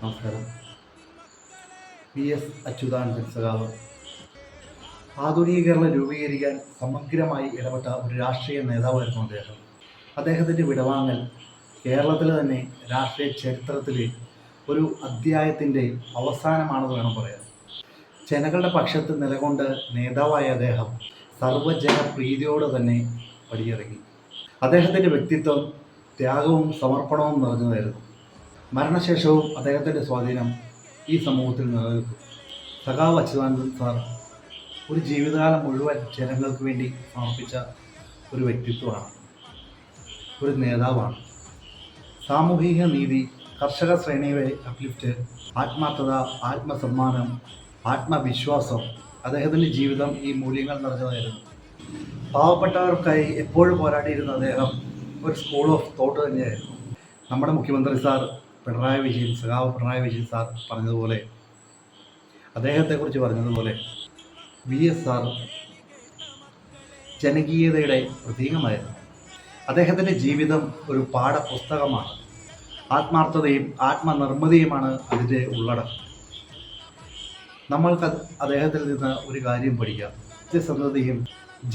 നമസ്കാരം. PS അച്യുതാനന്ദൻ സഖാവ് ആധുനിക കേരളം രൂപീകരിക്കാൻ സമഗ്രമായി ഇടപെട്ട ഒരു രാഷ്ട്രീയ നേതാവായിരുന്നു അദ്ദേഹം. അദ്ദേഹത്തിൻ്റെ വിടവാങ്ങൽ കേരളത്തിലെ തന്നെ രാഷ്ട്രീയ ചരിത്രത്തിലെ ഒരു അധ്യായത്തിൻ്റെ അവസാനമാണെന്ന് വേണം പറയാൻ. ജനങ്ങളുടെ പക്ഷത്ത് നിലകൊണ്ട് നേതാവായ അദ്ദേഹം സർവ്വജനപ്രീതിയോടെ തന്നെ പടിയിറങ്ങി. അദ്ദേഹത്തിൻ്റെ വ്യക്തിത്വം ത്യാഗവും സമർപ്പണവും നിറഞ്ഞതായിരുന്നു. മരണശേഷവും അദ്ദേഹത്തിൻ്റെ സ്വാധീനം ഈ സമൂഹത്തിൽ നിലനിൽക്കും. സഖാവ് അച്യുതാനന്ദൻ സാർ ഒരു ജീവിതകാലം മുഴുവൻ ജനങ്ങൾക്ക് വേണ്ടി സമർപ്പിച്ച ഒരു വ്യക്തിത്വമാണ്, ഒരു നേതാവാണ്. സാമൂഹിക നീതി, കർഷക ശ്രേണിയുടെ അപ്ലിഫ്റ്റ്, ആത്മാർത്ഥത, ആത്മസമ്മാനം, ആത്മവിശ്വാസം, അദ്ദേഹത്തിൻ്റെ ജീവിതം ഈ മൂല്യങ്ങൾ നിറഞ്ഞതായിരുന്നു. പാവപ്പെട്ടവർക്കായി എപ്പോഴും പോരാടിയിരുന്ന അദ്ദേഹം ഒരു സ്കൂൾ ഓഫ് തോട്ട് തന്നെയായിരുന്നു. നമ്മുടെ മുഖ്യമന്ത്രി സാർ സഖാവ് പിണറായി വിജയൻ സാർ പറഞ്ഞതുപോലെ, അദ്ദേഹത്തെക്കുറിച്ച് പറഞ്ഞതുപോലെ, VS സാർ ജനകീയതയുടെ പ്രതീകമായിരുന്നു. അദ്ദേഹത്തിൻ്റെ ജീവിതം ഒരു പാഠപുസ്തകമാണ്. ആത്മാർത്ഥതയും ആത്മനിർമ്മിതിയുമാണ് അതിൻ്റെ ഉള്ളടക്കം. നമ്മൾക്ക് അദ്ദേഹത്തിൽ നിന്ന് ഒരു കാര്യം പഠിക്കാം. സത്യസന്ധതയും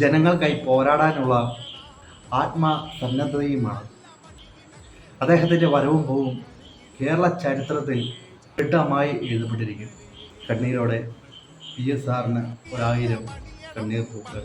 ജനങ്ങൾക്കായി പോരാടാനുള്ള ആത്മസന്നദ്ധതയുമാണ്. അദ്ദേഹത്തിൻ്റെ വരവും പോവും കേരള ചരിത്രത്തിൽ ദൃഢമായി എഴുതപ്പെട്ടിരിക്കും. കണ്ണീരോടെ PS സാറിന് 1000 കണ്ണീർ പൂക്കൾ.